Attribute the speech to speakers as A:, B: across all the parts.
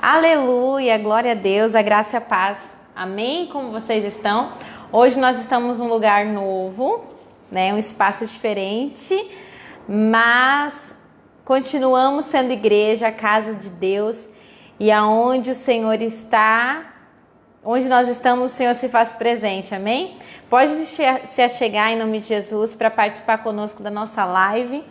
A: Aleluia, glória a Deus, a graça e a paz. Amém? Como vocês estão? Hoje nós estamos num lugar novo, né? Um espaço diferente, mas continuamos sendo igreja, a casa de Deus, e aonde o Senhor está, onde nós estamos, o Senhor se faz presente, amém? Pode se achegar em nome de Jesus para participar conosco da nossa live.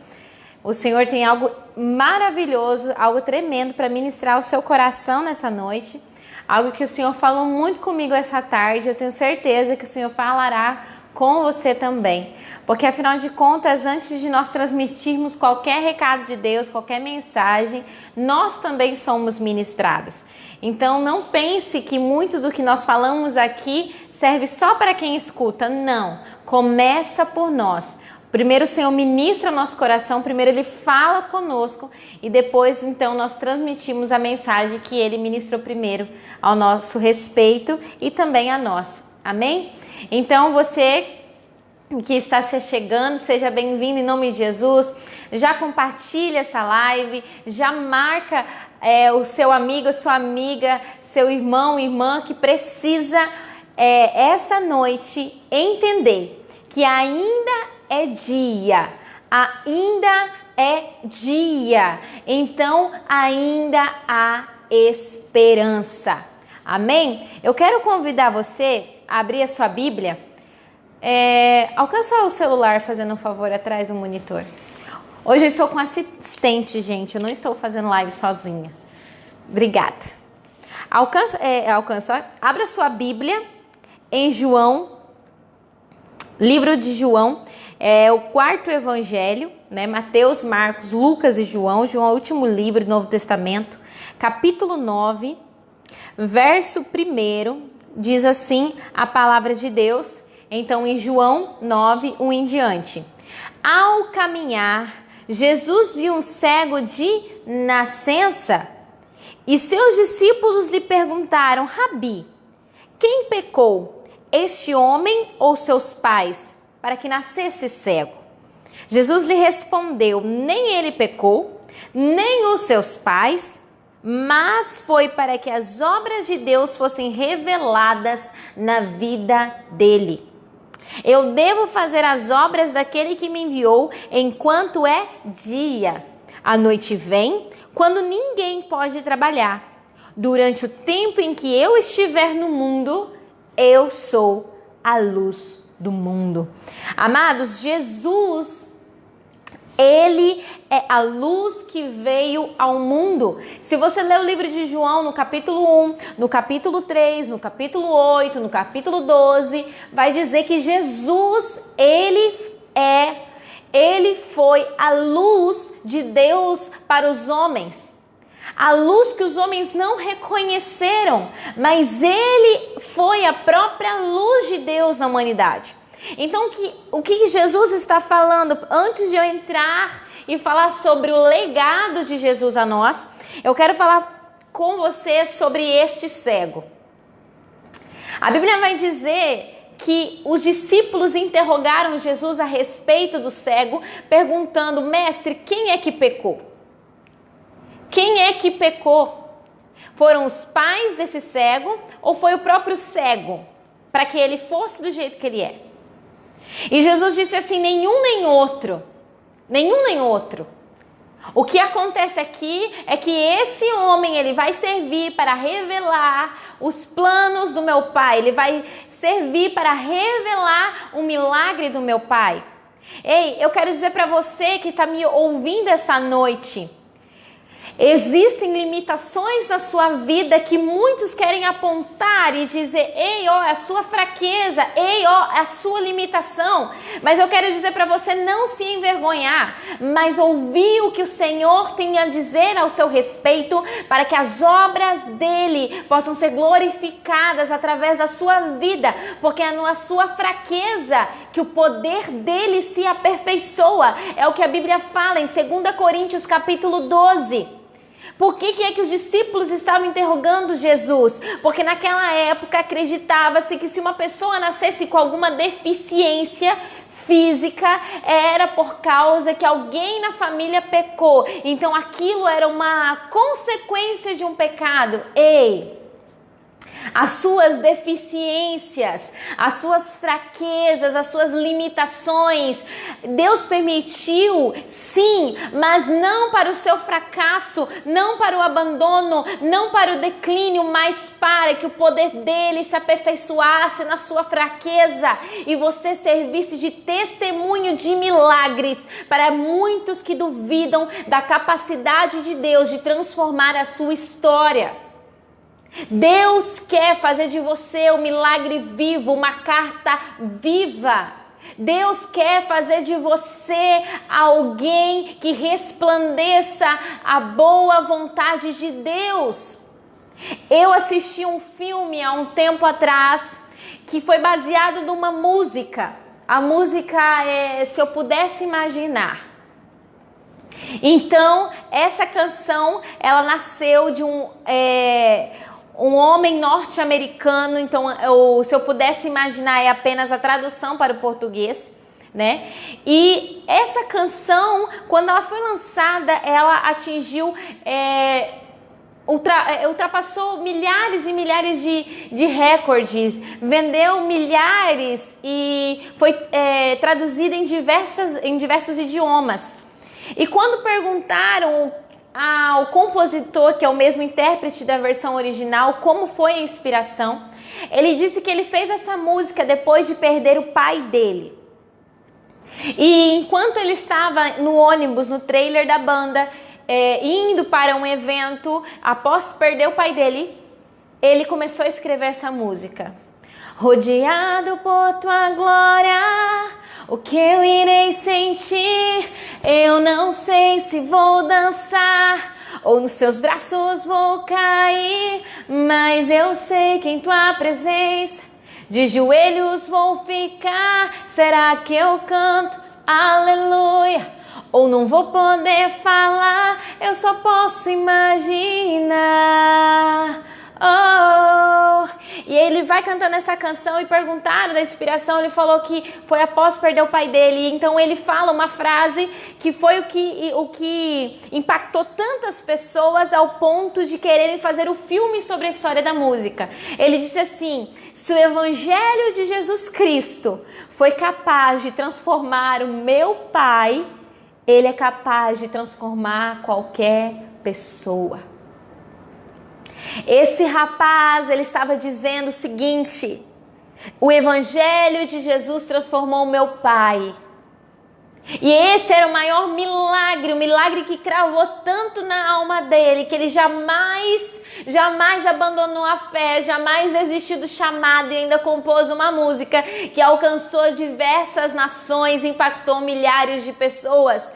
A: O Senhor tem algo maravilhoso, algo tremendo para ministrar ao seu coração nessa noite. Algo que o Senhor falou muito comigo essa tarde. Eu tenho certeza que o Senhor falará com você também. Porque afinal de contas, antes de nós transmitirmos qualquer recado de Deus, qualquer mensagem, nós também somos ministrados. Então não pense que muito do que nós falamos aqui serve só para quem escuta. Não, começa por nós. Primeiro o Senhor ministra nosso coração, primeiro Ele fala conosco e depois então nós transmitimos a mensagem que Ele ministrou primeiro ao nosso respeito e também a nós. Amém? Então você que está se chegando, seja bem-vindo em nome de Jesus. Já compartilha essa live, já marca o seu amigo, a sua amiga, seu irmão, irmã que precisa essa noite entender que ainda é dia, então ainda há esperança, amém? Eu quero convidar você a abrir a sua Bíblia, alcançar o celular fazendo um favor atrás do monitor. Hoje eu estou com assistente, gente, eu não estou fazendo live sozinha, obrigada. Abra a sua Bíblia em João, livro de João. É o quarto evangelho, né? Mateus, Marcos, Lucas e João. João é o último livro do Novo Testamento. Capítulo 9, verso 1, diz assim a palavra de Deus. Então, em João 9, 1 em diante. Ao caminhar, Jesus viu um cego de nascença e seus discípulos lhe perguntaram: Rabi, quem pecou, este homem ou seus pais, para que nascesse cego? Jesus lhe respondeu: nem ele pecou, nem os seus pais, mas foi para que as obras de Deus fossem reveladas na vida dele. Eu devo fazer as obras daquele que me enviou enquanto é dia. A noite vem, quando ninguém pode trabalhar. Durante o tempo em que eu estiver no mundo, eu sou a luz do mundo. Amados, Jesus, Ele é a luz que veio ao mundo. Se você ler o livro de João no capítulo 1, no capítulo 3, no capítulo 8, no capítulo 12, vai dizer que Jesus, Ele foi a luz de Deus para os homens. A luz que os homens não reconheceram, mas Ele foi a própria luz de Deus na humanidade. Então, o que Jesus está falando? Antes de eu entrar e falar sobre o legado de Jesus a nós, eu quero falar com você sobre este cego. A Bíblia vai dizer que os discípulos interrogaram Jesus a respeito do cego, perguntando: mestre, quem é que pecou? Quem é que pecou? Foram os pais desse cego ou foi o próprio cego para que ele fosse do jeito que ele é? E Jesus disse assim: nenhum nem outro. Nenhum nem outro. O que acontece aqui é que esse homem, ele vai servir para revelar os planos do meu Pai. Ele vai servir para revelar o milagre do meu Pai. Ei, eu quero dizer para você que está me ouvindo essa noite, existem limitações na sua vida que muitos querem apontar e dizer: ei, ó, é a sua fraqueza, ei, ó, é a sua limitação. Mas eu quero dizer para você não se envergonhar, mas ouvir o que o Senhor tem a dizer ao seu respeito, para que as obras dele possam ser glorificadas através da sua vida, porque é na sua fraqueza que o poder dele se aperfeiçoa. É o que a Bíblia fala em 2 Coríntios capítulo 12. Por que é que os discípulos estavam interrogando Jesus? Porque naquela época acreditava-se que se uma pessoa nascesse com alguma deficiência física, era por causa que alguém na família pecou. Então aquilo era uma consequência de um pecado. Ei! As suas deficiências, as suas fraquezas, as suas limitações, Deus permitiu, sim, mas não para o seu fracasso, não para o abandono, não para o declínio, mas para que o poder dele se aperfeiçoasse na sua fraqueza e você servisse de testemunho de milagres para muitos que duvidam da capacidade de Deus de transformar a sua história. Deus quer fazer de você um milagre vivo, uma carta viva. Deus quer fazer de você alguém que resplandeça a boa vontade de Deus. Eu assisti um filme há um tempo atrás que foi baseado numa música. A música é Se Eu Pudesse Imaginar. Então, essa canção, ela nasceu de um homem norte-americano. Então, Se Eu Pudesse Imaginar é apenas a tradução para o português, né? E essa canção, quando ela foi lançada, ela atingiu, ultrapassou milhares e milhares de recordes, vendeu milhares e foi traduzida em diversos idiomas. E quando perguntaram ao compositor, que é o mesmo intérprete da versão original, como foi a inspiração, ele disse que ele fez essa música depois de perder o pai dele. E enquanto ele estava no ônibus, no trailer da banda, indo para um evento, após perder o pai dele, ele começou a escrever essa música. Rodeado por tua glória, o que eu irei sentir? Eu não sei se vou dançar ou nos seus braços vou cair, mas eu sei que em tua presença de joelhos vou ficar. Será que eu canto aleluia ou não vou poder falar? Eu só posso imaginar. Oh. E ele vai cantando essa canção e perguntaram da inspiração, ele falou que foi após perder o pai dele. Então ele fala uma frase que foi o que impactou tantas pessoas ao ponto de quererem fazer o filme sobre a história da música. Ele disse assim: se o evangelho de Jesus Cristo foi capaz de transformar o meu pai, ele é capaz de transformar qualquer pessoa. Esse rapaz, ele estava dizendo o seguinte: o evangelho de Jesus transformou o meu pai. E esse era o maior milagre, o milagre que cravou tanto na alma dele, que ele jamais abandonou a fé, jamais desistiu do chamado e ainda compôs uma música que alcançou diversas nações, impactou milhares de pessoas.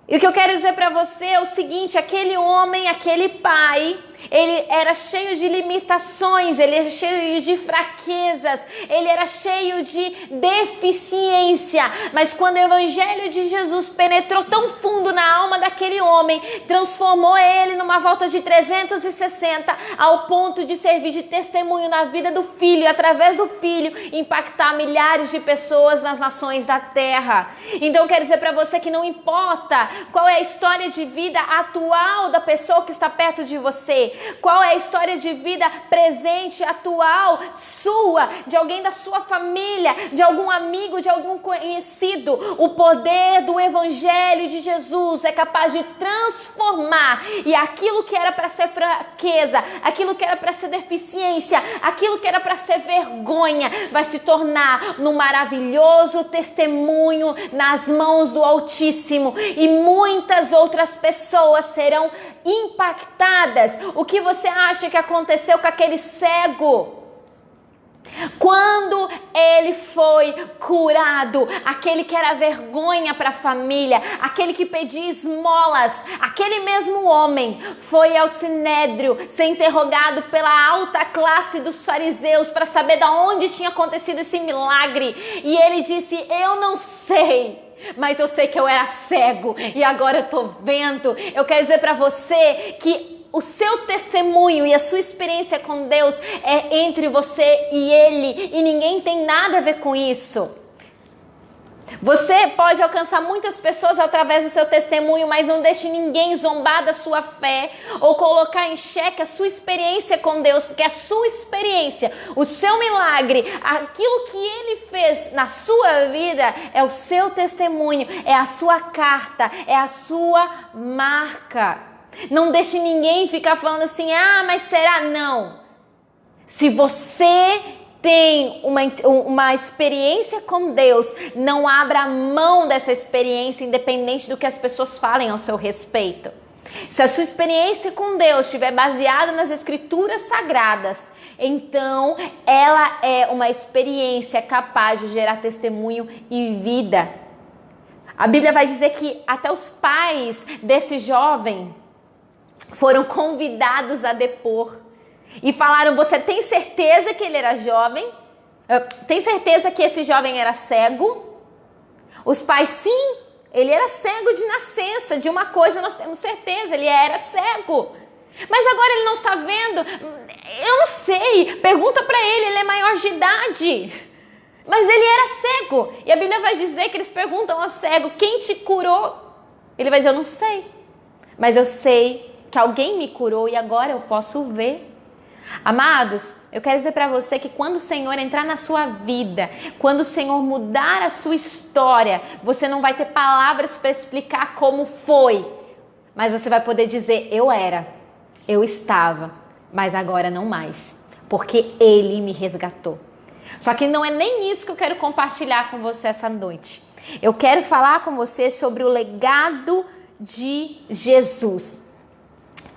A: E o que eu quero dizer para você é o seguinte: aquele homem, aquele pai, ele era cheio de limitações, ele era cheio de fraquezas, ele era cheio de deficiência. Mas quando o evangelho de Jesus penetrou tão fundo na alma daquele homem, transformou ele numa volta de 360, ao ponto de servir de testemunho na vida do filho, e através do filho impactar milhares de pessoas nas nações da terra. Então eu quero dizer para você que não importa qual é a história de vida atual da pessoa que está perto de você, qual é a história de vida presente, atual, sua, de alguém da sua família, de algum amigo, de algum conhecido, o poder do evangelho de Jesus é capaz de transformar, e aquilo que era para ser fraqueza, aquilo que era para ser deficiência, aquilo que era para ser vergonha, vai se tornar num maravilhoso testemunho nas mãos do Altíssimo, e muitas outras pessoas serão impactadas. O que você acha que aconteceu com aquele cego? Quando ele foi curado, aquele que era vergonha para a família, aquele que pedia esmolas, aquele mesmo homem foi ao Sinédrio ser interrogado pela alta classe dos fariseus para saber de onde tinha acontecido esse milagre, e ele disse: eu não sei, mas eu sei que eu era cego e agora eu tô vendo. Eu quero dizer para você que o seu testemunho e a sua experiência com Deus é entre você e Ele, e ninguém tem nada a ver com isso. Você pode alcançar muitas pessoas através do seu testemunho, mas não deixe ninguém zombar da sua fé ou colocar em xeque a sua experiência com Deus, porque a sua experiência, o seu milagre, aquilo que Ele fez na sua vida é o seu testemunho, é a sua carta, é a sua marca. Não deixe ninguém ficar falando assim, mas será? Não. Se você tem uma experiência com Deus, não abra mão dessa experiência, independente do que as pessoas falem ao seu respeito. Se a sua experiência com Deus estiver baseada nas Escrituras Sagradas, então ela é uma experiência capaz de gerar testemunho e vida. A Bíblia vai dizer que até os pais desse jovem foram convidados a depor. E falaram, você tem certeza que ele era jovem? Tem certeza que esse jovem era cego? Os pais, sim, ele era cego de nascença. De uma coisa nós temos certeza, ele era cego. Mas agora ele não está vendo? Eu não sei, pergunta para ele é maior de idade. Mas ele era cego. E a Bíblia vai dizer que eles perguntam ao cego, quem te curou? Ele vai dizer, eu não sei. Mas eu sei que alguém me curou e agora eu posso ver. Amados, eu quero dizer para você que quando o Senhor entrar na sua vida, quando o Senhor mudar a sua história, você não vai ter palavras para explicar como foi, mas você vai poder dizer, eu era, eu estava, mas agora não mais, porque Ele me resgatou. Só que não é nem isso que eu quero compartilhar com você essa noite. Eu quero falar com você sobre o legado de Jesus.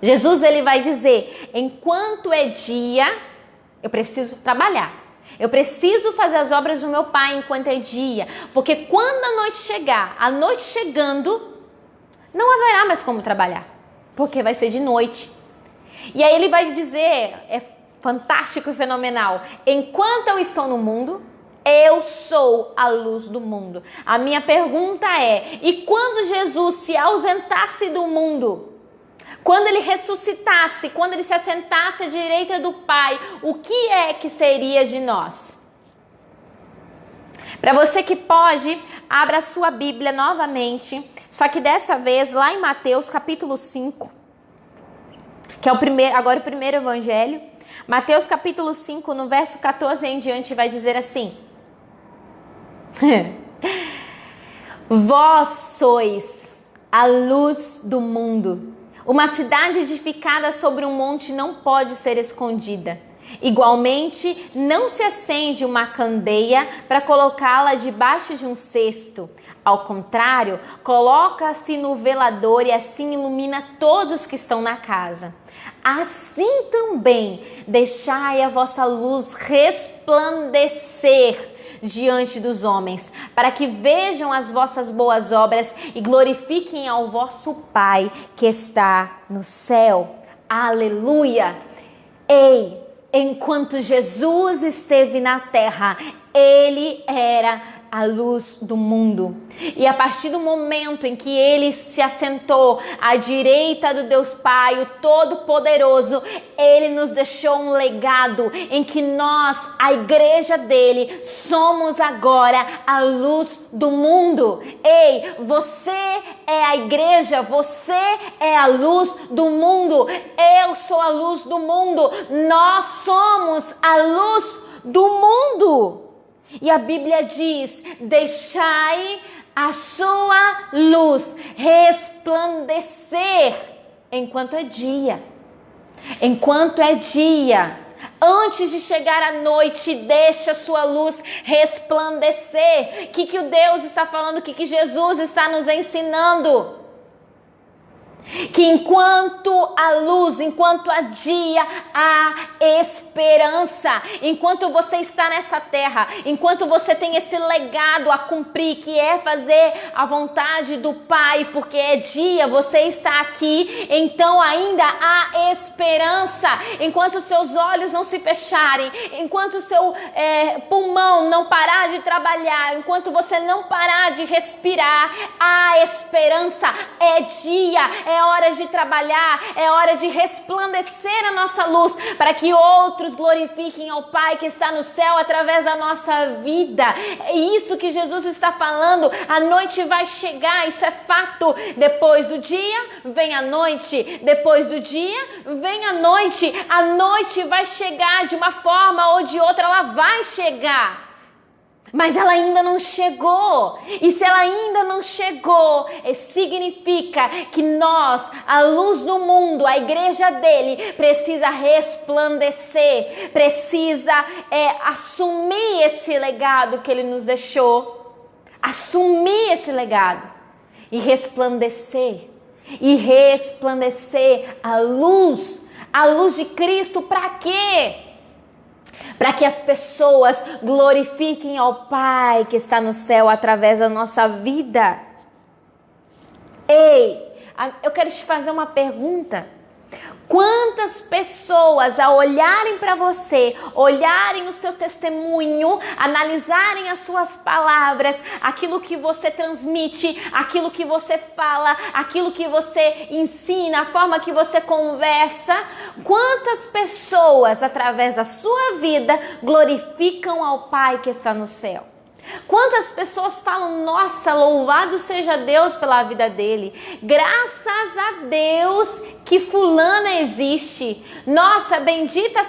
A: Jesus, ele vai dizer, enquanto é dia, eu preciso trabalhar. Eu preciso fazer as obras do meu Pai enquanto é dia. Porque quando a noite chegar, a noite chegando, não haverá mais como trabalhar. Porque vai ser de noite. E aí ele vai dizer, é fantástico e fenomenal, enquanto eu estou no mundo, eu sou a luz do mundo. A minha pergunta é, e quando Jesus se ausentasse do mundo, quando ele ressuscitasse, quando ele se assentasse à direita do Pai, o que é que seria de nós? Para você que pode, abra a sua Bíblia novamente, só que dessa vez lá em Mateus capítulo 5, que é agora o primeiro evangelho. Mateus capítulo 5, no verso 14 em diante, vai dizer assim: Vós sois a luz do mundo. Uma cidade edificada sobre um monte não pode ser escondida. Igualmente, não se acende uma candeia para colocá-la debaixo de um cesto. Ao contrário, coloca-se no velador e assim ilumina todos que estão na casa. Assim também, deixai a vossa luz resplandecer diante dos homens, para que vejam as vossas boas obras e glorifiquem ao vosso Pai que está no céu. Aleluia! Ei, enquanto Jesus esteve na terra, Ele era a luz do mundo. E a partir do momento em que Ele se assentou à direita do Deus Pai, o Todo-Poderoso, Ele nos deixou um legado em que nós, a igreja dele, somos agora a luz do mundo. Ei, você é a igreja, você é a luz do mundo. Eu sou a luz do mundo. Nós somos a luz do mundo. E a Bíblia diz, deixai a sua luz resplandecer enquanto é dia. Enquanto é dia. Antes de chegar a noite, deixa a sua luz resplandecer. O que o Deus está falando? O que Jesus está nos ensinando? Que enquanto há luz, enquanto há dia, há esperança. Enquanto você está nessa terra, enquanto você tem esse legado a cumprir, que é fazer a vontade do Pai, porque é dia, você está aqui, então ainda há esperança. Enquanto seus olhos não se fecharem, enquanto o seu pulmão não parar de trabalhar, enquanto você não parar de respirar, há esperança. É dia, é hora de trabalhar, é hora de resplandecer a nossa luz, para que outros glorifiquem ao Pai que está no céu através da nossa vida. É isso que Jesus está falando. A noite vai chegar, isso é fato. Depois do dia, vem a noite. Depois do dia, vem a noite. A noite vai chegar de uma forma ou de outra, ela vai chegar. Mas ela ainda não chegou. E se ela ainda não chegou, significa que nós, a luz do mundo, a igreja dele, precisa resplandecer, precisa assumir esse legado que ele nos deixou, assumir esse legado e resplandecer a luz de Cristo. Para quê? Para que as pessoas glorifiquem ao Pai que está no céu através da nossa vida. Ei, eu quero te fazer uma pergunta. Quantas pessoas, ao olharem para você, olharem o seu testemunho, analisarem as suas palavras, aquilo que você transmite, aquilo que você fala, aquilo que você ensina, a forma que você conversa, quantas pessoas, através da sua vida, glorificam ao Pai que está no céu? Quantas pessoas falam, nossa, louvado seja Deus pela vida dele, graças a Deus que fulana existe, nossa, bendito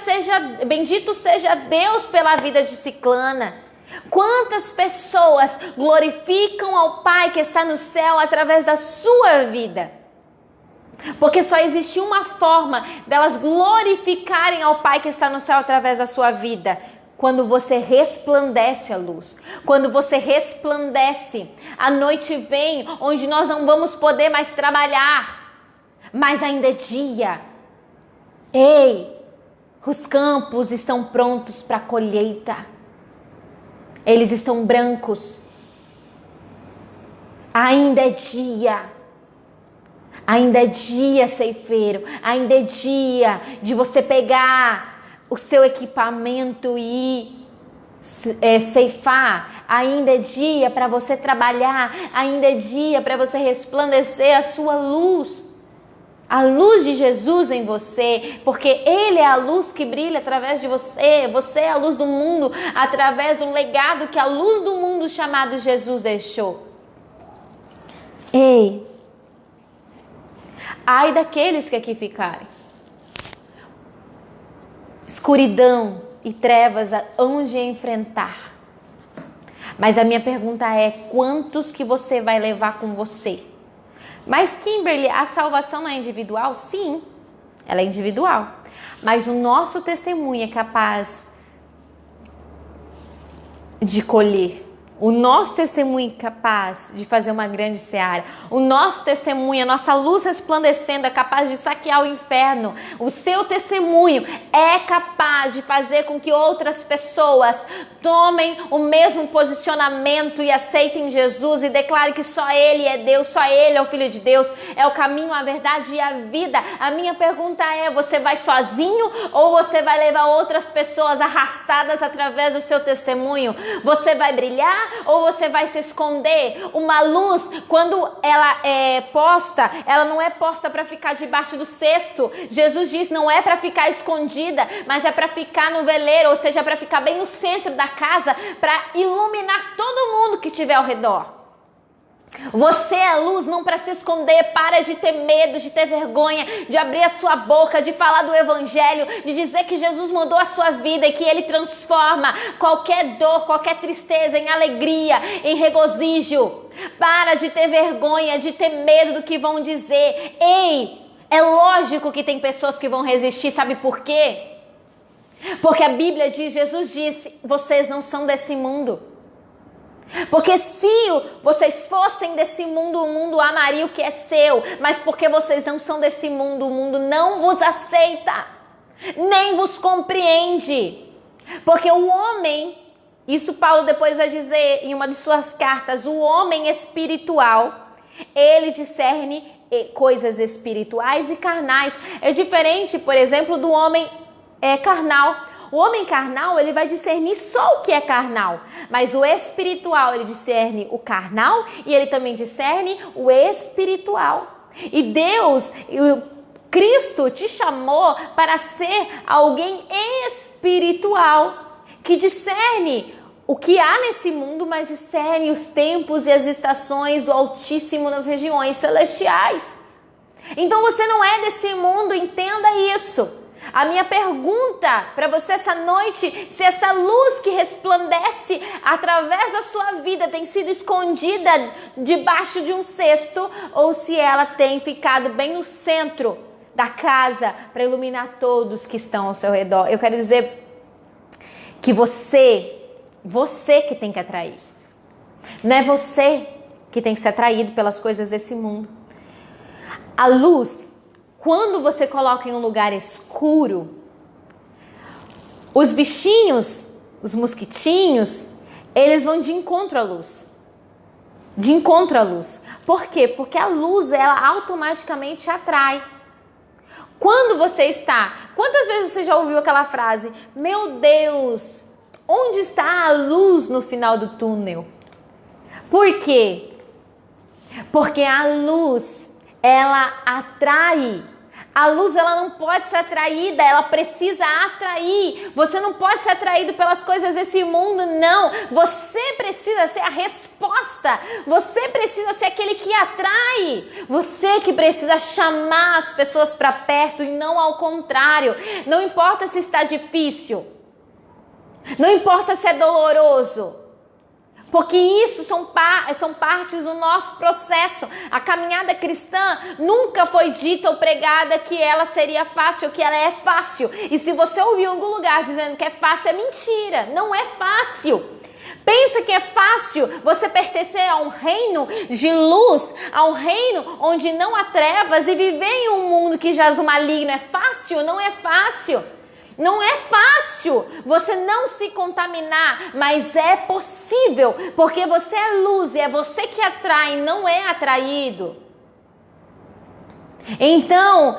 A: seja Deus pela vida de ciclana. Quantas pessoas glorificam ao Pai que está no céu através da sua vida? Porque só existe uma forma delas glorificarem ao Pai que está no céu através da sua vida: quando você resplandece a luz, quando você resplandece. A noite vem onde nós não vamos poder mais trabalhar, mas ainda é dia. Ei, os campos estão prontos para a colheita, eles estão brancos. Ainda é dia. Ainda é dia, ceifeiro, ainda é dia de você pegar o seu equipamento e ceifar. Ainda é dia para você trabalhar, ainda é dia para você resplandecer a sua luz, a luz de Jesus em você, porque Ele é a luz que brilha através de você. Você é a luz do mundo através do legado que a luz do mundo chamado Jesus deixou. Ei, ai daqueles que aqui ficarem. Escuridão e trevas hão de enfrentar. Mas a minha pergunta é: quantos que você vai levar com você? Mas Kimberly, a salvação não é individual? Sim, ela é individual. Mas o nosso testemunho é capaz de colher. O nosso testemunho é capaz de fazer uma grande seara. O nosso testemunho, a nossa luz resplandecendo, é capaz de saquear o inferno. O seu testemunho é capaz de fazer com que outras pessoas tomem o mesmo posicionamento e aceitem Jesus e declarem que só Ele é Deus, só Ele é o Filho de Deus, é o caminho, a verdade e a vida. A minha pergunta é: você vai sozinho ou você vai levar outras pessoas arrastadas através do seu testemunho? Você vai brilhar ou você vai se esconder? Uma luz, quando ela é posta, ela não é posta para ficar debaixo do cesto. Jesus diz, não é para ficar escondida, mas é para ficar no veleiro, ou seja, para ficar bem no centro da casa, para iluminar todo mundo que estiver ao redor. Você é a luz, não para se esconder. Para de ter medo, de ter vergonha, de abrir a sua boca, de falar do evangelho, de dizer que Jesus mudou a sua vida e que Ele transforma qualquer dor, qualquer tristeza em alegria, em regozijo. Para de ter vergonha, de ter medo do que vão dizer. Ei, é lógico que tem pessoas que vão resistir, sabe por quê? Porque a Bíblia diz, Jesus disse, vocês não são desse mundo. Porque se vocês fossem desse mundo, o mundo amaria o que é seu. Mas porque vocês não são desse mundo, o mundo não vos aceita, nem vos compreende. Porque o homem, isso Paulo depois vai dizer em uma de suas cartas, o homem espiritual, ele discerne coisas espirituais e carnais. É diferente, por exemplo, do homem carnal. O homem carnal, ele vai discernir só o que é carnal, mas o espiritual, ele discerne o carnal e ele também discerne o espiritual. E Deus, Cristo te chamou para ser alguém espiritual, que discerne o que há nesse mundo, mas discerne os tempos e as estações do Altíssimo nas regiões celestiais. Então você não é desse mundo, entenda isso. A minha pergunta para você essa noite, se essa luz que resplandece através da sua vida tem sido escondida debaixo de um cesto, ou se ela tem ficado bem no centro da casa para iluminar todos que estão ao seu redor. Eu quero dizer que você que tem que atrair. Não é você que tem que ser atraído pelas coisas desse mundo. A luz, quando você coloca em um lugar escuro, os bichinhos, os mosquitinhos, eles vão de encontro à luz. De encontro à luz. Por quê? Porque a luz, ela automaticamente atrai. Quando você está... Quantas vezes você já ouviu aquela frase? Meu Deus, onde está a luz no final do túnel? Por quê? Porque a luz, ela atrai. A luz, ela não pode ser atraída, ela precisa atrair. Você não pode ser atraído pelas coisas desse mundo, não. Você precisa ser a resposta. Você precisa ser aquele que atrai. Você que precisa chamar as pessoas para perto e não ao contrário. Não importa se está difícil. Não importa se é doloroso. Porque isso são partes do nosso processo. A caminhada cristã nunca foi dita ou pregada que ela seria fácil, que ela é fácil. E se você ouviu em algum lugar dizendo que é fácil, é mentira. Não é fácil. Pensa que é fácil você pertencer a um reino de luz, a um reino onde não há trevas e viver em um mundo que jaz do maligno. É fácil? Não é fácil. Não é fácil você não se contaminar, mas é possível, porque você é luz e é você que atrai, não é atraído. Então,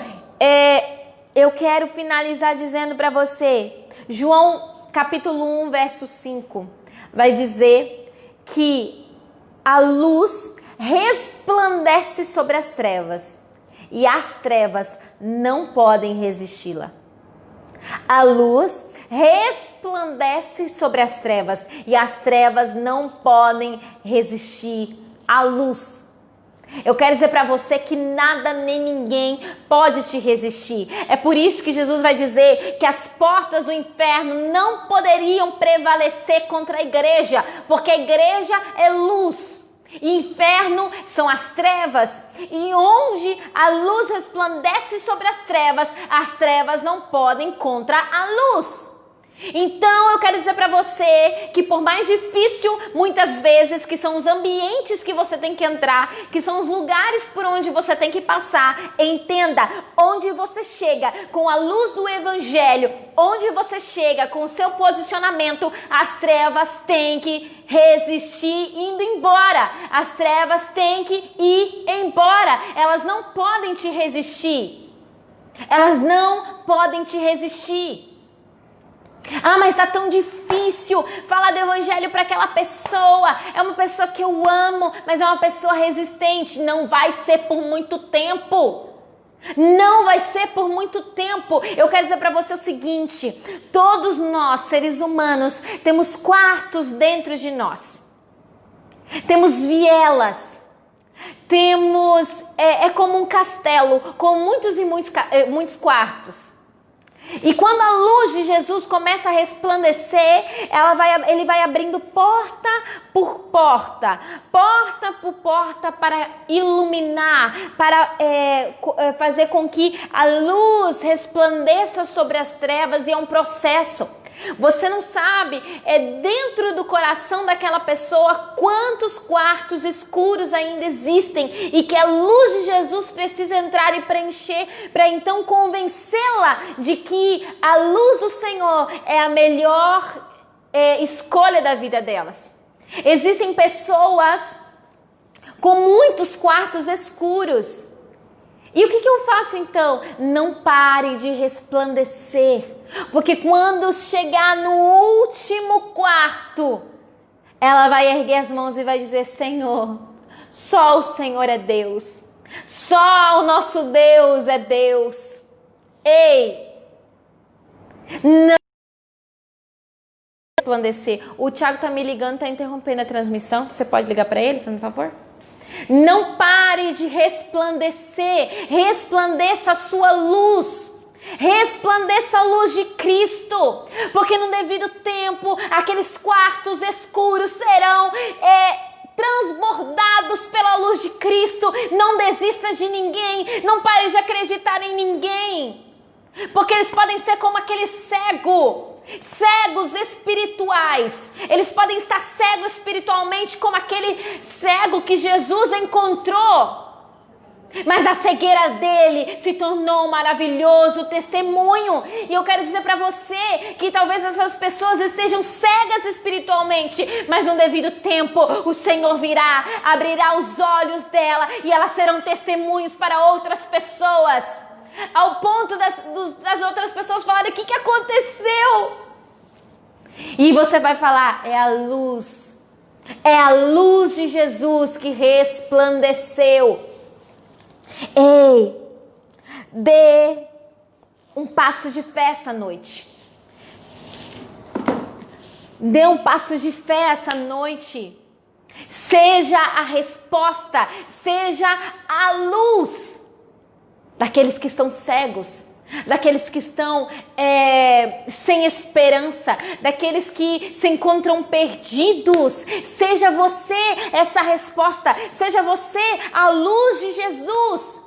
A: eu quero finalizar dizendo para você, João capítulo 1, verso 5, vai dizer que a luz resplandece sobre as trevas e as trevas não podem resisti-la. A luz resplandece sobre as trevas e as trevas não podem resistir à luz. Eu quero dizer para você que nada nem ninguém pode te resistir. É por isso que Jesus vai dizer que as portas do inferno não poderiam prevalecer contra a igreja, porque a igreja é luz. E inferno são as trevas, e onde a luz resplandece sobre as trevas não podem contra a luz. Então eu quero dizer para você que por mais difícil muitas vezes que são os ambientes que você tem que entrar, que são os lugares por onde você tem que passar, entenda, onde você chega com a luz do evangelho, onde você chega com o seu posicionamento, as trevas têm que resistir indo embora, as trevas têm que ir embora, elas não podem te resistir, elas não podem te resistir. Ah, mas tá tão difícil falar do evangelho para aquela pessoa. É uma pessoa que eu amo, mas é uma pessoa resistente. Não vai ser por muito tempo. Não vai ser por muito tempo. Eu quero dizer para você o seguinte: todos nós, seres humanos, temos quartos dentro de nós. Temos vielas. Temos, é como um castelo com muitos e muitos quartos. E quando a luz de Jesus começa a resplandecer, ele vai abrindo porta por porta para iluminar, para fazer com que a luz resplandeça sobre as trevas, e é um processo. Você não sabe, dentro do coração daquela pessoa quantos quartos escuros ainda existem e que a luz de Jesus precisa entrar e preencher para então convencê-la de que a luz do Senhor é a melhor escolha da vida delas. Existem pessoas com muitos quartos escuros. E o que eu faço então? Não pare de resplandecer, porque quando chegar no último quarto, ela vai erguer as mãos e vai dizer: Senhor, só o Senhor é Deus. Só o nosso Deus é Deus. Ei! Não resplandecer. O Thiago tá me ligando, tá interrompendo a transmissão. Você pode ligar para ele, por favor? Não pare de resplandecer. Resplandeça a sua luz. Resplandeça a luz de Cristo. Porque no devido tempo, aqueles quartos escuros serão transbordados pela luz de Cristo. Não desista de ninguém. Não pare de acreditar em ninguém. Porque eles podem ser como aquele cegos espirituais. Eles podem estar cegos espiritualmente como aquele cego que Jesus encontrou. Mas a cegueira dele se tornou um maravilhoso testemunho. E eu quero dizer para você que talvez essas pessoas estejam cegas espiritualmente, mas no devido tempo o Senhor virá, abrirá os olhos dela e elas serão testemunhos para outras pessoas. Ao ponto das outras pessoas falarem: o que aconteceu? E você vai falar: é a luz de Jesus que resplandeceu. Ei, dê um passo de fé essa noite. Dê um passo de fé essa noite. Seja a resposta, seja a luz daqueles que estão cegos, daqueles que estão sem esperança, daqueles que se encontram perdidos. Seja você essa resposta, seja você a luz de Jesus.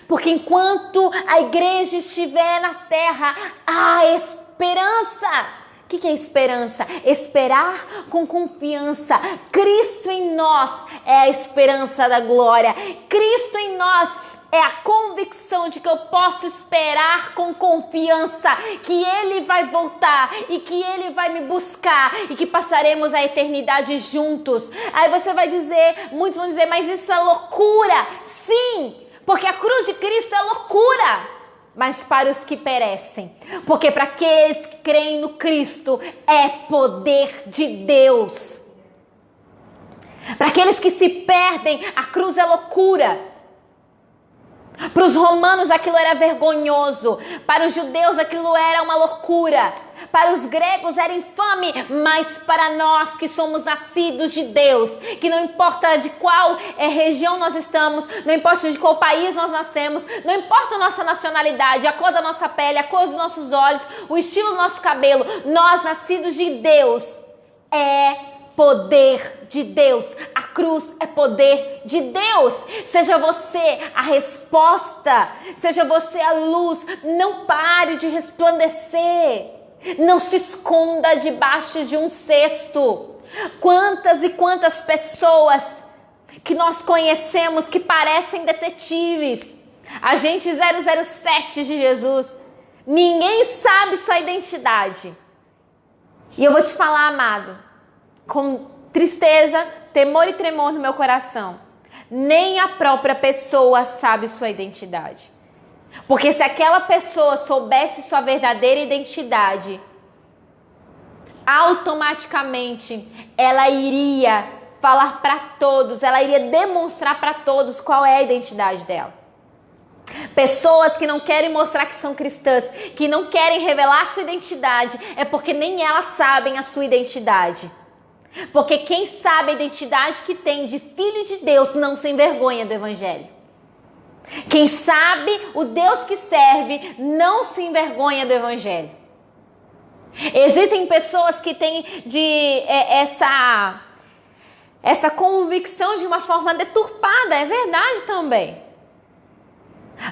A: Porque enquanto a igreja estiver na terra, há esperança. O que é esperança? Esperar com confiança. Cristo em nós é a esperança da glória. Cristo em nós é a convicção de que eu posso esperar com confiança que Ele vai voltar e que Ele vai me buscar e que passaremos a eternidade juntos. Aí você vai dizer, muitos vão dizer: mas isso é loucura. Sim, porque a cruz de Cristo é loucura, mas para os que perecem. Porque para aqueles que creem no Cristo é poder de Deus. Para aqueles que se perdem, a cruz é loucura. Para os romanos aquilo era vergonhoso, para os judeus aquilo era uma loucura, para os gregos era infame, mas para nós que somos nascidos de Deus, que não importa de qual região nós estamos, não importa de qual país nós nascemos, não importa a nossa nacionalidade, a cor da nossa pele, a cor dos nossos olhos, o estilo do nosso cabelo, nós nascidos de Deus poder de Deus. A cruz é poder de Deus. Seja você a resposta, seja você a luz. Não pare de resplandecer. Não se esconda debaixo de um cesto. Quantas e quantas pessoas que nós conhecemos que parecem detetives, agente 007 de Jesus. Ninguém sabe sua identidade. E eu vou te falar, amado, com tristeza, temor e tremor no meu coração, nem a própria pessoa sabe sua identidade. Porque se aquela pessoa soubesse sua verdadeira identidade, automaticamente ela iria falar para todos, ela iria demonstrar para todos qual é a identidade dela. Pessoas que não querem mostrar que são cristãs, que não querem revelar sua identidade, é porque nem elas sabem a sua identidade. Porque quem sabe a identidade que tem de filho de Deus não se envergonha do evangelho. Quem sabe o Deus que serve não se envergonha do evangelho. Existem pessoas que têm essa convicção de uma forma deturpada, é verdade também.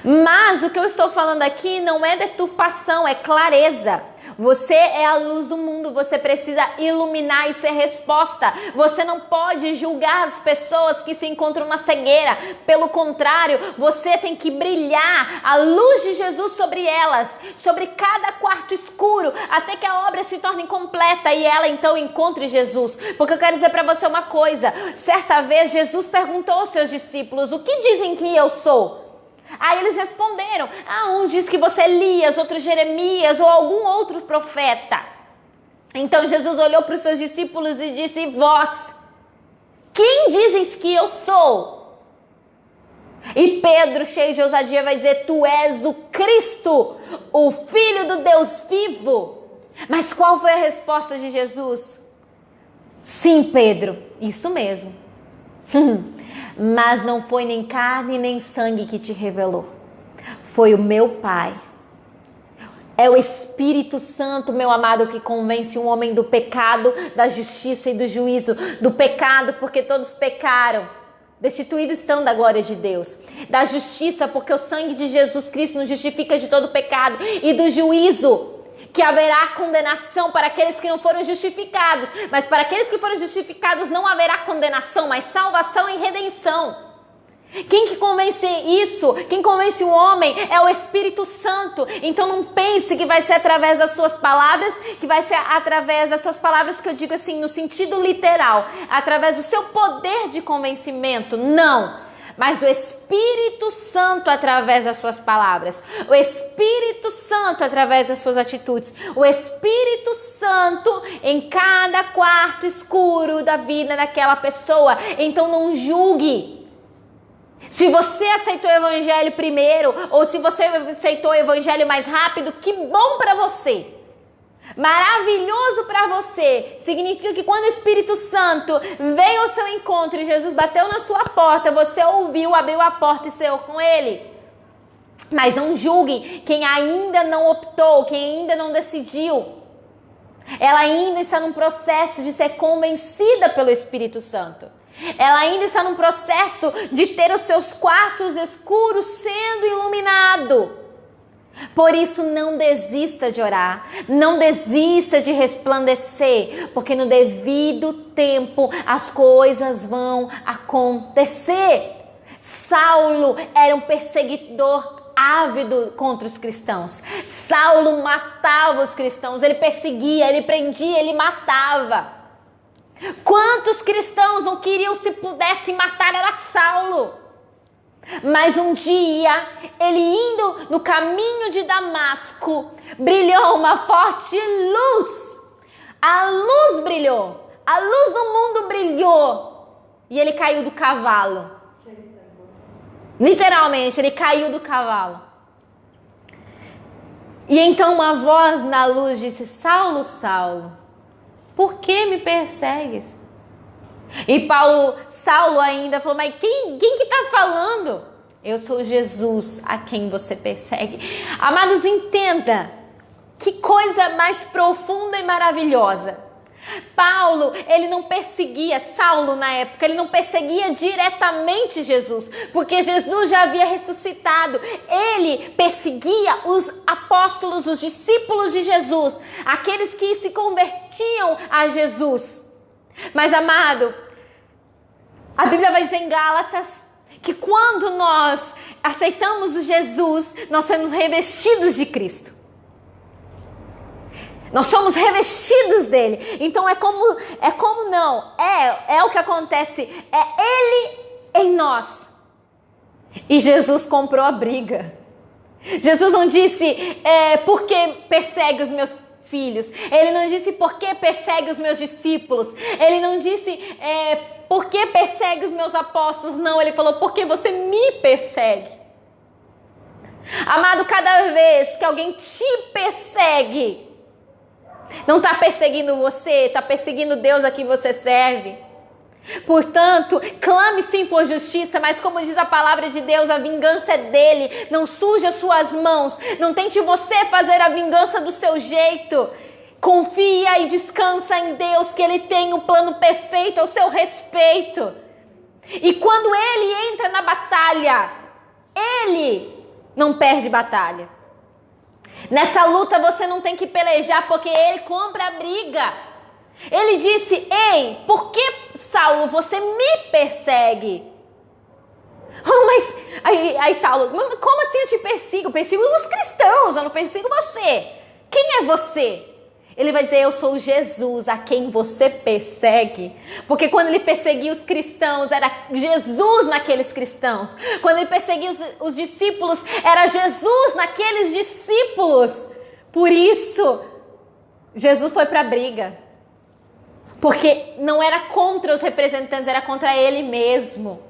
A: Mas o que eu estou falando aqui não é deturpação, é clareza. Você é a luz do mundo, você precisa iluminar e ser resposta. Você não pode julgar as pessoas que se encontram na cegueira. Pelo contrário, você tem que brilhar a luz de Jesus sobre elas, sobre cada quarto escuro, até que a obra se torne completa e ela então encontre Jesus. Porque eu quero dizer para você uma coisa. Certa vez Jesus perguntou aos seus discípulos: o que dizem que eu sou? Aí eles responderam: uns diz que você é Elias, outros Jeremias ou algum outro profeta. Então Jesus olhou para os seus discípulos e disse: vós, quem dizes que eu sou? E Pedro, cheio de ousadia, vai dizer: tu és o Cristo, o Filho do Deus vivo. Mas qual foi a resposta de Jesus? Sim, Pedro, isso mesmo. Mas não foi nem carne nem sangue que te revelou. Foi o meu Pai. É o Espírito Santo, meu amado, que convence um homem do pecado, da justiça e do juízo. Do pecado, porque todos pecaram, destituídos estão da glória de Deus. Da justiça, porque o sangue de Jesus Cristo nos justifica de todo pecado. E do juízo, que haverá condenação para aqueles que não foram justificados. Mas para aqueles que foram justificados não haverá condenação, mas salvação e redenção. Quem que convence isso? Quem convence o homem é o Espírito Santo. Então não pense que vai ser através das suas palavras, que vai ser através das suas palavras, que eu digo assim, no sentido literal, através do seu poder de convencimento. Não. Mas o Espírito Santo através das suas palavras, o Espírito Santo através das suas atitudes, o Espírito Santo em cada quarto escuro da vida daquela pessoa. Então não julgue. Se você aceitou o evangelho primeiro, ou se você aceitou o evangelho mais rápido, que bom para você. Maravilhoso para você. Significa que quando o Espírito Santo veio ao seu encontro e Jesus bateu na sua porta, você ouviu, abriu a porta e saiu com ele. Mas não julguem quem ainda não optou, quem ainda não decidiu. Ela ainda está num processo de ser convencida pelo Espírito Santo. Ela ainda está num processo de ter os seus quartos escuros sendo iluminados. Por isso, não desista de orar, não desista de resplandecer, porque no devido tempo as coisas vão acontecer. Saulo era um perseguidor ávido contra os cristãos. Saulo matava os cristãos, ele perseguia, ele prendia, ele matava. Quantos cristãos não queriam, se pudessem matar, era Saulo. Mas um dia, ele indo no caminho de Damasco, brilhou uma forte luz. A luz brilhou, a luz do mundo brilhou. E ele caiu do cavalo. Literalmente, ele caiu do cavalo. E então uma voz na luz disse: Saulo, Saulo, por que me persegues? E Saulo ainda falou: mas quem que está falando? Eu sou Jesus a quem você persegue. Amados, entenda, que coisa mais profunda e maravilhosa. Paulo, ele não perseguia, Saulo na época, ele não perseguia diretamente Jesus, porque Jesus já havia ressuscitado. Ele perseguia os apóstolos, os discípulos de Jesus, aqueles que se convertiam a Jesus. Mas, amado, a Bíblia vai dizer em Gálatas que quando nós aceitamos o Jesus, nós somos revestidos de Cristo. Nós somos revestidos dele. Então é o que acontece. É ele em nós. E Jesus comprou a briga. Jesus não disse, por que persegue os meus filhos? Ele não disse, por que persegue os meus discípulos? Ele não disse, por que persegue os meus apóstolos? Não, ele falou, porque você me persegue. Amado, cada vez que alguém te persegue, não está perseguindo você, está perseguindo Deus a quem você serve. Portanto, clame sim por justiça, mas como diz a palavra de Deus, a vingança é dele. Não suje as suas mãos, não tente você fazer a vingança do seu jeito. Confia e descansa em Deus, que ele tem um plano perfeito ao seu respeito. E quando ele entra na batalha, ele não perde batalha. Nessa luta você não tem que pelejar, porque ele compra a briga. Ele disse, ei, por que, Saulo, você me persegue? Oh, mas, aí Saulo, como assim eu te persigo? Eu persigo os cristãos, eu não persigo você. Quem é você? Ele vai dizer, eu sou Jesus a quem você persegue. Porque quando ele perseguia os cristãos, era Jesus naqueles cristãos. Quando ele perseguia os discípulos, era Jesus naqueles discípulos. Por isso, Jesus foi para a briga. Porque não era contra os representantes, era contra ele mesmo.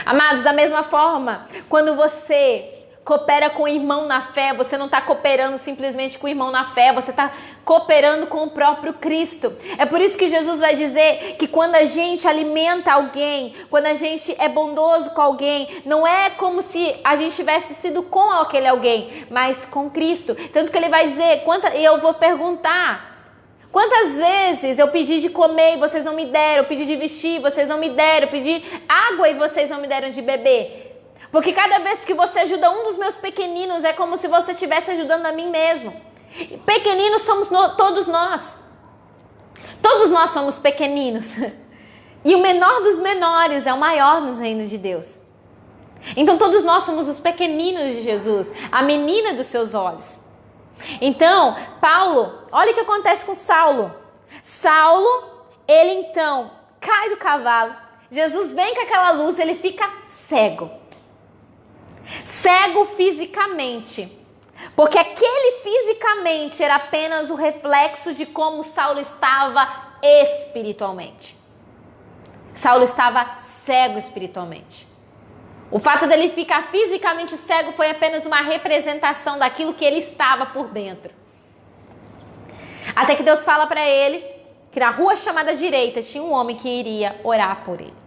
A: Amados, da mesma forma, quando você coopera com o irmão na fé, você não está cooperando simplesmente com o irmão na fé, você está cooperando com o próprio Cristo. É por isso que Jesus vai dizer que quando a gente alimenta alguém, quando a gente é bondoso com alguém, não é como se a gente tivesse sido com aquele alguém, mas com Cristo. Tanto que ele vai dizer, e eu vou perguntar, quantas vezes eu pedi de comer e vocês não me deram, eu pedi de vestir e vocês não me deram, eu pedi água e vocês não me deram de beber? Porque cada vez que você ajuda um dos meus pequeninos, é como se você estivesse ajudando a mim mesmo. Pequeninos somos todos nós. Todos nós somos pequeninos. E o menor dos menores é o maior no reino de Deus. Então todos nós somos os pequeninos de Jesus, a menina dos seus olhos. Então, Paulo, olha o que acontece com Saulo. Saulo, ele então cai do cavalo. Jesus vem com aquela luz, ele fica cego. Cego fisicamente, porque aquele fisicamente era apenas o reflexo de como Saulo estava espiritualmente. Saulo estava cego espiritualmente. O fato dele ficar fisicamente cego foi apenas uma representação daquilo que ele estava por dentro. Até que Deus fala para ele que na rua chamada direita tinha um homem que iria orar por ele.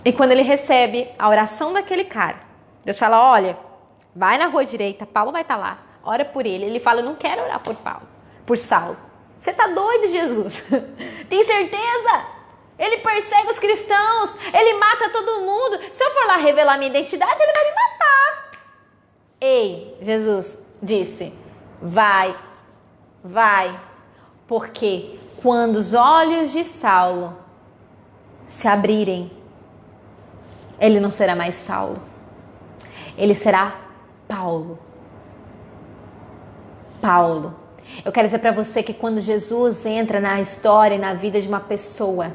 A: E quando ele recebe a oração daquele cara, Deus fala, olha, vai na rua direita, Paulo vai estar lá, ora por ele. Ele fala, eu não quero orar por Saulo. Você tá doido, Jesus? Tem certeza? Ele persegue os cristãos, ele mata todo mundo. Se eu for lá revelar minha identidade, ele vai me matar. Ei, Jesus disse, vai, porque quando os olhos de Saulo se abrirem, ele não será mais Saulo. Ele será Paulo. Paulo. Eu quero dizer para você que quando Jesus entra na história e na vida de uma pessoa,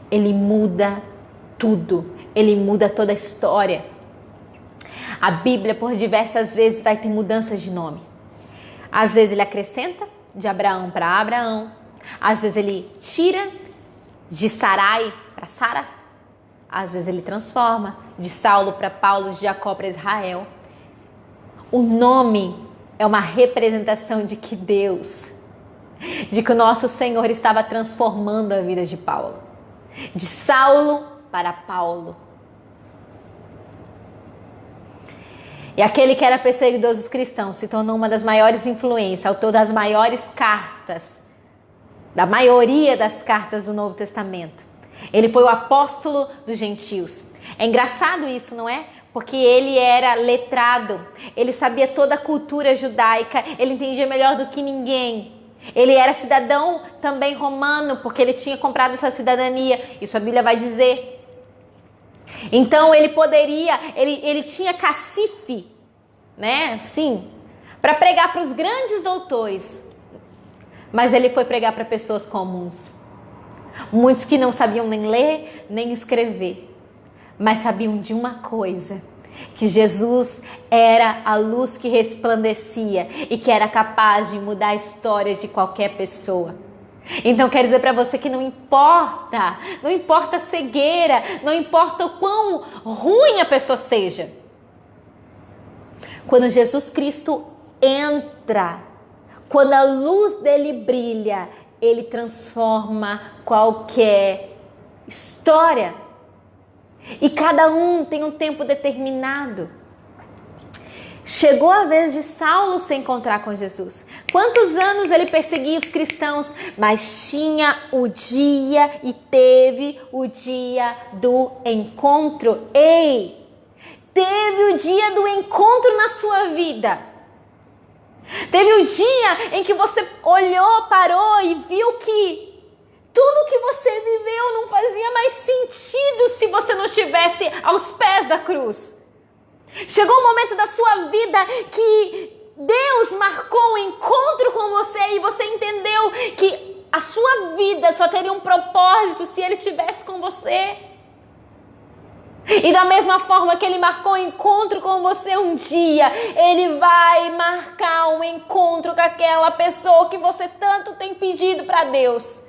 A: ele muda tudo. Ele muda toda a história. A Bíblia, por diversas vezes, vai ter mudanças de nome. Às vezes ele acrescenta de Abraão para Abraão. Às vezes ele tira de Sarai para Sara. Às vezes ele transforma de Saulo para Paulo, de Jacó para Israel. O nome é uma representação de que Deus, de que o nosso Senhor estava transformando a vida de Paulo. De Saulo para Paulo. E aquele que era perseguidor dos cristãos se tornou uma das maiores influências, autor das maiores cartas, da maioria das cartas do Novo Testamento. Ele foi o apóstolo dos gentios. É engraçado isso, não é? Porque ele era letrado, ele sabia toda a cultura judaica, ele entendia melhor do que ninguém. Ele era cidadão também romano, porque ele tinha comprado sua cidadania, isso a Bíblia vai dizer. Então ele poderia, ele tinha cacife, né? Sim, para pregar para os grandes doutores. Mas ele foi pregar para pessoas comuns. Muitos que não sabiam nem ler, nem escrever, mas sabiam de uma coisa, que Jesus era a luz que resplandecia e que era capaz de mudar a história de qualquer pessoa. Então quero dizer para você que não importa a cegueira, não importa o quão ruim a pessoa seja. Quando Jesus Cristo entra, quando a luz dele brilha, ele transforma qualquer história. E cada um tem um tempo determinado. Chegou a vez de Saulo se encontrar com Jesus. Quantos anos ele perseguia os cristãos, mas tinha o dia e teve o dia do encontro. Ei, teve o dia do encontro na sua vida. Teve um dia em que você olhou, parou e viu que tudo que você viveu não fazia mais sentido se você não estivesse aos pés da cruz. Chegou um momento da sua vida que Deus marcou um encontro com você e você entendeu que a sua vida só teria um propósito se Ele estivesse com você. E da mesma forma que Ele marcou um encontro com você um dia, Ele vai marcar um encontro com aquela pessoa que você tanto tem pedido para Deus.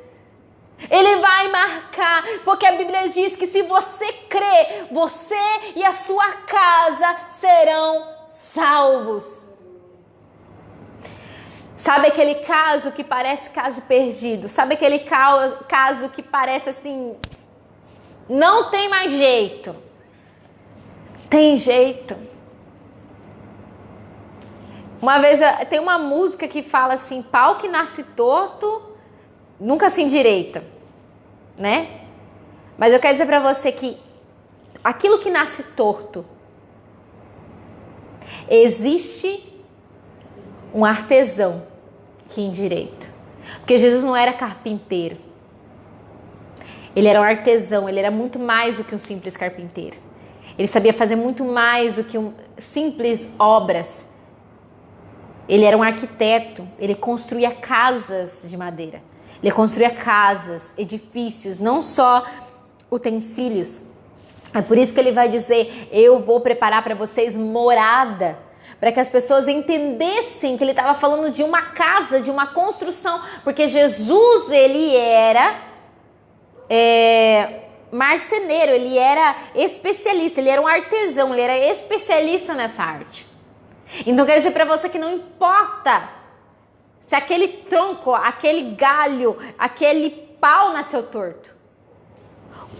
A: Ele vai marcar, porque a Bíblia diz que se você crê, você e a sua casa serão salvos. Sabe aquele caso que parece caso perdido? Sabe aquele caso que parece assim, não tem mais jeito? Tem jeito. Uma vez tem uma música que fala assim, pau que nasce torto nunca se endireita, né? Mas eu quero dizer para você que aquilo que nasce torto, existe um artesão que endireita. Porque Jesus não era carpinteiro. Ele era um artesão, ele era muito mais do que um simples carpinteiro. Ele sabia fazer muito mais do que simples obras. Ele era um arquiteto, ele construía casas de madeira. Ele construía casas, edifícios, não só utensílios. É por isso que ele vai dizer, eu vou preparar para vocês morada, para que as pessoas entendessem que ele estava falando de uma casa, de uma construção, porque Jesus, ele era marceneiro, ele era especialista, ele era um artesão, ele era especialista nessa arte. Então eu quero dizer para você que não importa se aquele tronco, aquele galho, aquele pau nasceu torto.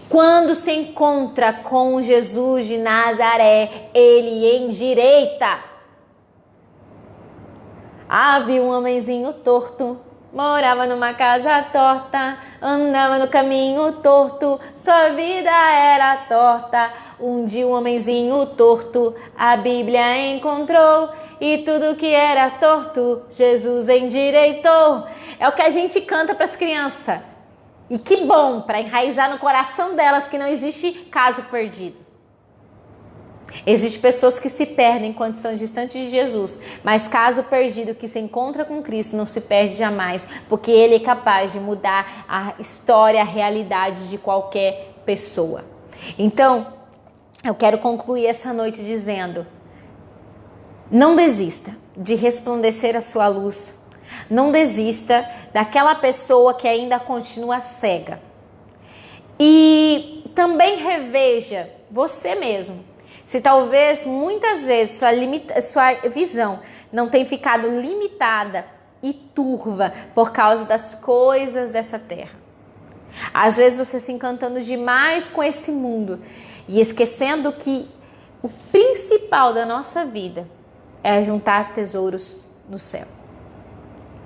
A: Quando se encontra com Jesus de Nazaré, ele endireita. Havia um homenzinho torto, morava numa casa torta, andava no caminho torto, sua vida era torta. Um dia um homenzinho torto, a Bíblia encontrou, e tudo que era torto, Jesus endireitou. É o que a gente canta para as crianças. E que bom, para enraizar no coração delas que não existe caso perdido. Existem pessoas que se perdem quando estão distantes de Jesus, mas caso perdido que se encontra com Cristo não se perde jamais, porque Ele é capaz de mudar a história, a realidade de qualquer pessoa. Então, eu quero concluir essa noite dizendo, não desista de resplandecer a sua luz, não desista daquela pessoa que ainda continua cega. E também reveja você mesmo. Se talvez, muitas vezes, sua visão não tem ficado limitada e turva por causa das coisas dessa terra. Às vezes você se encantando demais com esse mundo e esquecendo que o principal da nossa vida é juntar tesouros no céu.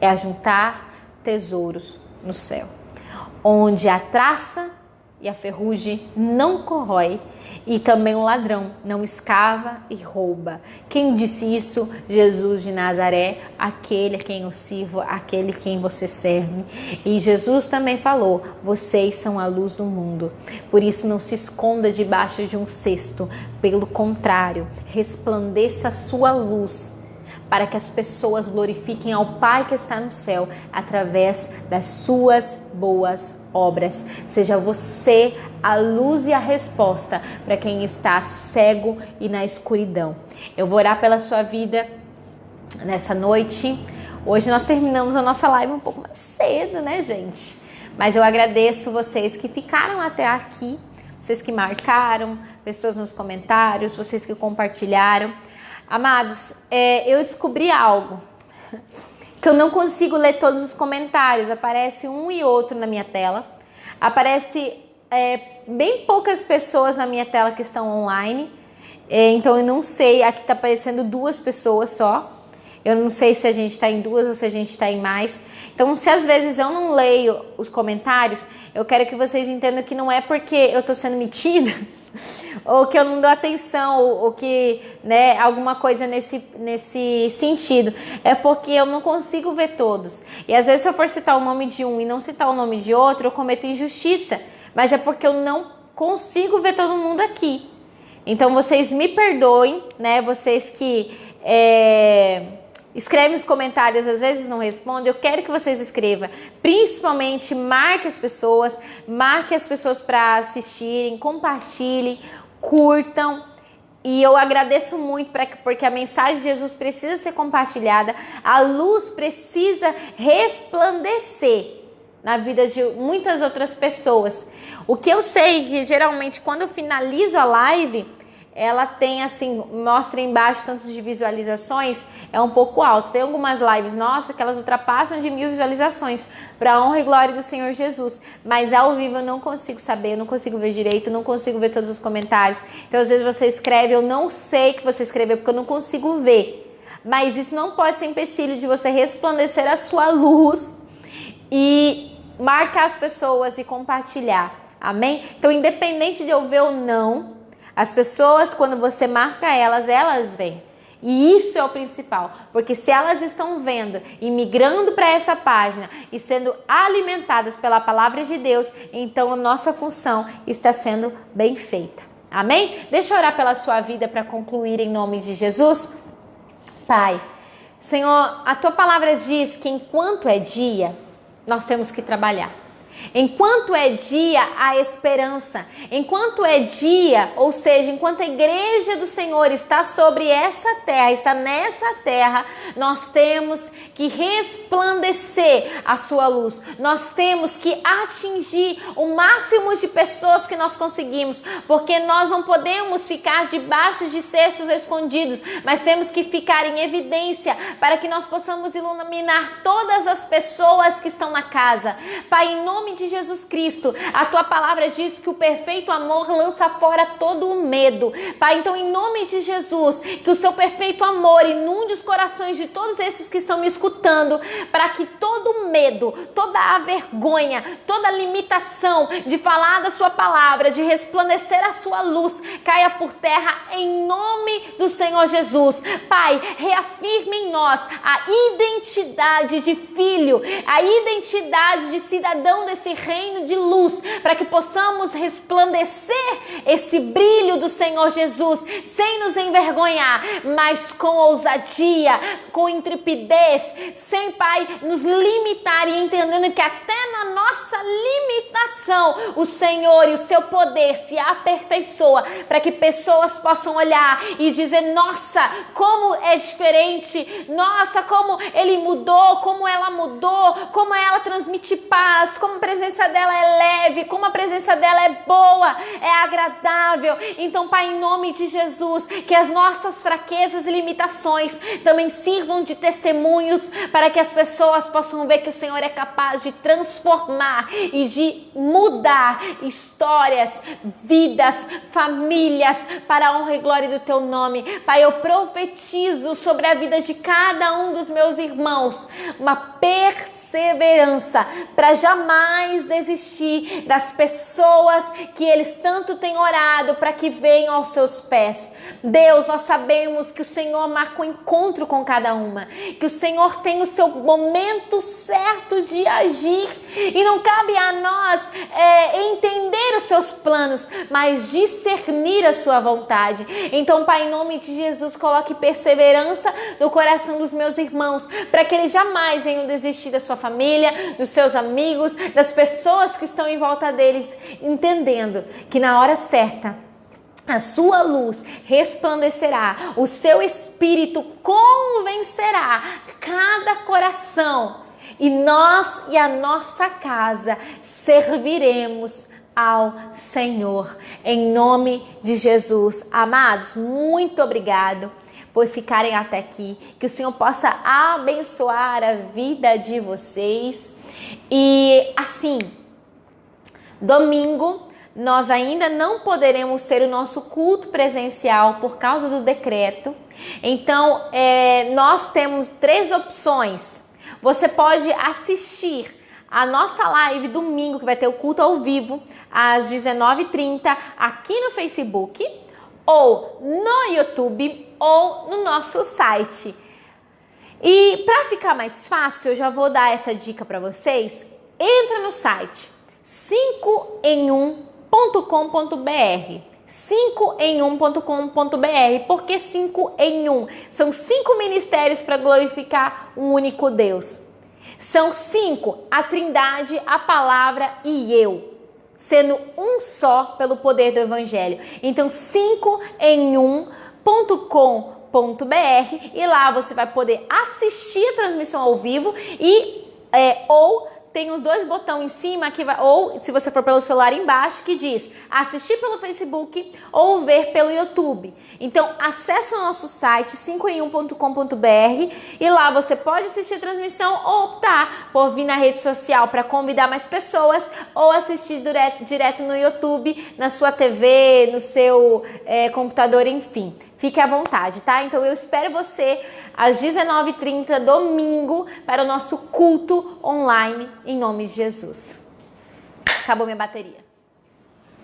A: É ajuntar tesouros no céu, onde a traça e a ferrugem não corrói e também o ladrão não escava e rouba. Quem disse isso? Jesus de Nazaré, aquele a quem eu sirvo, aquele a quem você serve. E Jesus também falou, vocês são a luz do mundo. Por isso não se esconda debaixo de um cesto. Pelo contrário, resplandeça a sua luz, para que as pessoas glorifiquem ao Pai que está no céu através das suas boas obras. Seja você a luz e a resposta para quem está cego e na escuridão. Eu vou orar pela sua vida nessa noite. Hoje nós terminamos a nossa live um pouco mais cedo, né, gente? Mas eu agradeço vocês que ficaram até aqui, vocês que marcaram, pessoas nos comentários, vocês que compartilharam. Amados, eu descobri algo, que eu não consigo ler todos os comentários, aparece um e outro na minha tela, aparece bem poucas pessoas na minha tela que estão online, então eu não sei, aqui está aparecendo 2 pessoas só, eu não sei se a gente está em 2 ou se a gente está em mais, então se às vezes eu não leio os comentários, eu quero que vocês entendam que não é porque eu estou sendo metida, ou que eu não dou atenção, ou que, né, alguma coisa nesse sentido. É porque eu não consigo ver todos. E às vezes se eu for citar o nome de um e não citar o nome de outro, eu cometo injustiça. Mas é porque eu não consigo ver todo mundo aqui. Então vocês me perdoem, né? Vocês que escrevem os comentários, às vezes não respondem, eu quero que vocês escrevam. Principalmente, marque as pessoas para assistirem, compartilhem, curtam. E eu agradeço muito porque a mensagem de Jesus precisa ser compartilhada, a luz precisa resplandecer na vida de muitas outras pessoas. O que eu sei que geralmente quando eu finalizo a live, ela tem assim, mostra embaixo tanto de visualizações, é um pouco alto. Tem algumas lives nossas que elas ultrapassam de 1000 visualizações, para a honra e glória do Senhor Jesus. Mas ao vivo eu não consigo saber, eu não consigo ver direito, não consigo ver todos os comentários. Então às vezes você escreve, eu não sei que você escreveu porque eu não consigo ver. Mas isso não pode ser empecilho de você resplandecer a sua luz e marcar as pessoas e compartilhar. Amém? Então independente de eu ver ou não, as pessoas, quando você marca elas, elas vêm. E isso é o principal, porque se elas estão vendo e migrando para essa página e sendo alimentadas pela palavra de Deus, então a nossa função está sendo bem feita. Amém? Deixa eu orar pela sua vida para concluir em nome de Jesus. Pai, Senhor, a tua palavra diz que enquanto é dia, nós temos que trabalhar. Enquanto é dia, há esperança. Enquanto é dia, ou seja, enquanto a igreja do Senhor está sobre essa terra, está nessa terra, nós temos que resplandecer a sua luz. Nós temos que atingir o máximo de pessoas que nós conseguimos, porque nós não podemos ficar debaixo de cestos escondidos, mas temos que ficar em evidência para que nós possamos iluminar todas as pessoas que estão na casa. Pai, em nome de Jesus Cristo, a tua palavra diz que o perfeito amor lança fora todo o medo. Pai, então em nome de Jesus, que o seu perfeito amor inunde os corações de todos esses que estão me escutando, para que todo medo, toda a vergonha, toda a limitação de falar da sua palavra, de resplandecer a sua luz, caia por terra em nome do Senhor Jesus. Pai, reafirme em nós a identidade de filho, a identidade de cidadão desse reino de luz, para que possamos resplandecer esse brilho do Senhor Jesus, sem nos envergonhar, mas com ousadia, com intrepidez, sem, Pai, nos limitar e entendendo que até na nossa limitação, o Senhor e o seu poder se aperfeiçoa, para que pessoas possam olhar e dizer, nossa, como é diferente, nossa, como ele mudou, como ela mudou, como ela transmite paz, como a presença dela é leve, como a presença dela é boa, é agradável. Então, Pai, em nome de Jesus, que as nossas fraquezas e limitações também sirvam de testemunhos para que as pessoas possam ver que o Senhor é capaz de transformar e de mudar histórias, vidas, famílias, para a honra e glória do teu nome. Pai, eu profetizo sobre a vida de cada um dos meus irmãos uma perseverança para jamais desistir das pessoas que eles tanto têm orado para que venham aos seus pés. Deus, nós sabemos que o Senhor marca um encontro com cada uma, que o Senhor tem o seu momento certo de agir e não cabe a nós entender os seus planos, mas discernir a sua vontade. Então, Pai, em nome de Jesus, coloque perseverança no coração dos meus irmãos, para que eles jamais venham desistir da sua família, dos seus amigos, das pessoas que estão em volta deles, entendendo que na hora certa a sua luz resplandecerá, o seu espírito convencerá cada coração e nós e a nossa casa serviremos ao Senhor, em nome de Jesus. Amados, muito obrigado por ficarem até aqui, que o Senhor possa abençoar a vida de vocês. E assim, domingo nós ainda não poderemos ter o nosso culto presencial por causa do decreto. Então, nós temos 3 opções. Você pode assistir a nossa live domingo, que vai ter o culto ao vivo, às 19h30, aqui no Facebook, ou no YouTube, ou no nosso site. E para ficar mais fácil, eu já vou dar essa dica para vocês. Entra no site 5em1.com.br 5em1.com.br. Por que 5 em 1? São 5 ministérios para glorificar um único Deus. São 5, a Trindade, a Palavra e eu, sendo um só pelo poder do Evangelho. Então 5em1.com.br e lá você vai poder assistir a transmissão ao vivo ou tem os dois botões em cima, que vai, ou se você for pelo celular embaixo, que diz assistir pelo Facebook ou ver pelo YouTube. Então, acesse o nosso site 5em1.com.br e lá você pode assistir a transmissão ou optar por vir na rede social para convidar mais pessoas ou assistir direto no YouTube, na sua TV, no seu computador, enfim. Fique à vontade, tá? Então eu espero você às 19h30, domingo, para o nosso culto online, em nome de Jesus. Acabou minha bateria.